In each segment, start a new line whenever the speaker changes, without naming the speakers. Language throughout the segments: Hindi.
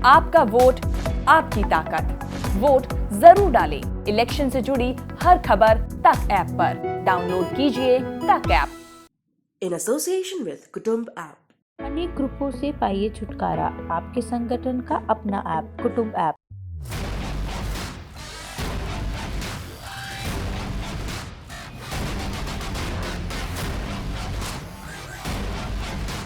आपका वोट आपकी ताकत। वोट जरूर डालें। इलेक्शन से जुड़ी हर खबर तक ऐप पर डाउनलोड कीजिए तक app.
In association with Kutumb app.
अनेक ग्रुपों से पाइए छुटकारा, आपके संगठन का अपना ऐप कुटुंब ऐप।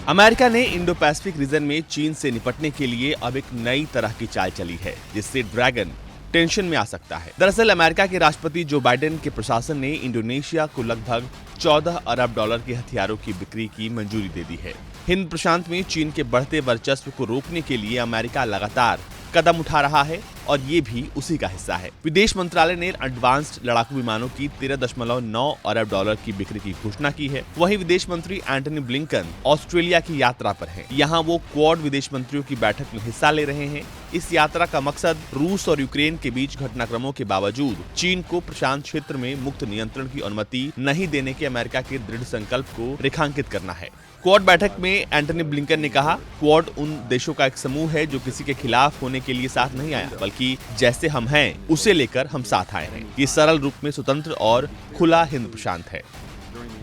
अमेरिका ने इंडो पैसिफिक रीजन में चीन से निपटने के लिए अब एक नई तरह की चाल चली है, जिससे ड्रैगन टेंशन में आ सकता है। दरअसल अमेरिका के राष्ट्रपति जो बाइडेन के प्रशासन ने इंडोनेशिया को लगभग 14 अरब डॉलर के हथियारों की बिक्री की मंजूरी दे दी है। हिंद प्रशांत में चीन के बढ़ते वर्चस्व को रोकने के लिए अमेरिका लगातार कदम उठा रहा है और ये भी उसी का हिस्सा है। विदेश मंत्रालय ने एडवांस्ड लड़ाकू विमानों की 13.9 अरब डॉलर की बिक्री की घोषणा की है। वहीं विदेश मंत्री एंटनी ब्लिंकन ऑस्ट्रेलिया की यात्रा पर हैं। यहाँ वो क्वाड विदेश मंत्रियों की बैठक में हिस्सा ले रहे हैं। इस यात्रा का मकसद रूस और यूक्रेन के बीच घटनाक्रमों के बावजूद चीन को प्रशांत क्षेत्र में मुक्त नियंत्रण की अनुमति नहीं देने के अमेरिका के दृढ़ संकल्प को रेखांकित करना है। क्वाड बैठक में एंटनी ब्लिंकन ने कहा, क्वाड उन देशों का एक समूह है जो किसी के खिलाफ होने के लिए साथ नहीं आया, बल्कि जैसे हम हैं उसे लेकर हम साथ आए हैं। ये सरल रूप में स्वतंत्र और खुला हिंद प्रशांत है।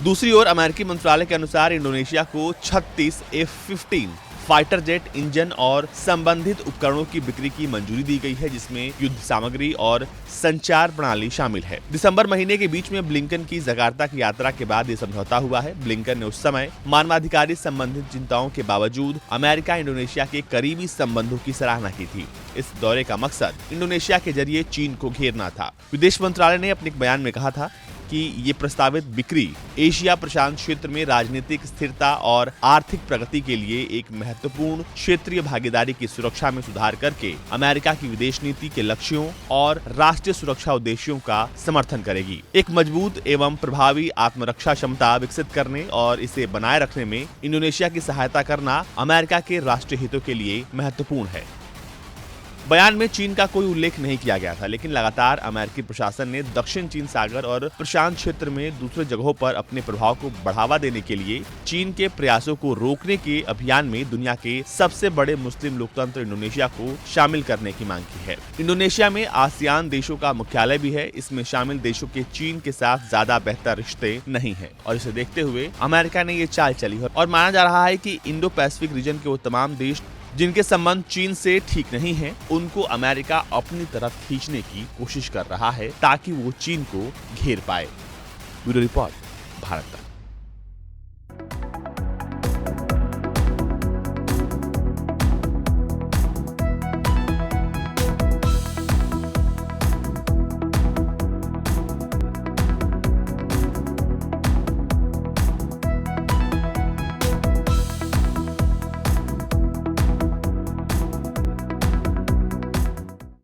दूसरी ओर अमेरिकी मंत्रालय के अनुसार इंडोनेशिया को 36 F-15 फाइटर जेट इंजन और संबंधित उपकरणों की बिक्री की मंजूरी दी गई है, जिसमें युद्ध सामग्री और संचार प्रणाली शामिल है। दिसंबर महीने के बीच में ब्लिंकन की जकार्ता की यात्रा के बाद ये समझौता हुआ है। ब्लिंकन ने उस समय मानवाधिकारी संबंधित चिंताओं के बावजूद अमेरिका इंडोनेशिया के करीबी संबंधों की सराहना की थी। इस दौरे का मकसद इंडोनेशिया के जरिए चीन को घेरना था। विदेश मंत्रालय ने अपने एक बयान में कहा था कि ये प्रस्तावित बिक्री एशिया प्रशांत क्षेत्र में राजनीतिक स्थिरता और आर्थिक प्रगति के लिए एक महत्वपूर्ण क्षेत्रीय भागीदारी की सुरक्षा में सुधार करके अमेरिका की विदेश नीति के लक्ष्यों और राष्ट्रीय सुरक्षा उद्देश्यों का समर्थन करेगी। एक मजबूत एवं प्रभावी आत्मरक्षा क्षमता विकसित करने और इसे बनाए रखने में इंडोनेशिया की सहायता करना अमेरिका के राष्ट्रीय हितों के लिए महत्वपूर्ण है। बयान में चीन का कोई उल्लेख नहीं किया गया था, लेकिन लगातार अमेरिकी प्रशासन ने दक्षिण चीन सागर और प्रशांत क्षेत्र में दूसरे जगहों पर अपने प्रभाव को बढ़ावा देने के लिए चीन के प्रयासों को रोकने के अभियान में दुनिया के सबसे बड़े मुस्लिम लोकतंत्र इंडोनेशिया को शामिल करने की मांग की है। इंडोनेशिया में आसियान देशों का मुख्यालय भी है। इसमें शामिल देशों के चीन के साथ ज्यादा बेहतर रिश्ते नहीं है और इसे देखते हुए अमेरिका ने ये चाल चली है और माना जा रहा है कि इंडो पैसिफिक रीजन के वो तमाम देश जिनके संबंध चीन से ठीक नहीं हैं, उनको अमेरिका अपनी तरफ खींचने की कोशिश कर रहा है ताकि वो चीन को घेर पाए। ब्यूरो रिपोर्ट, भारत तक।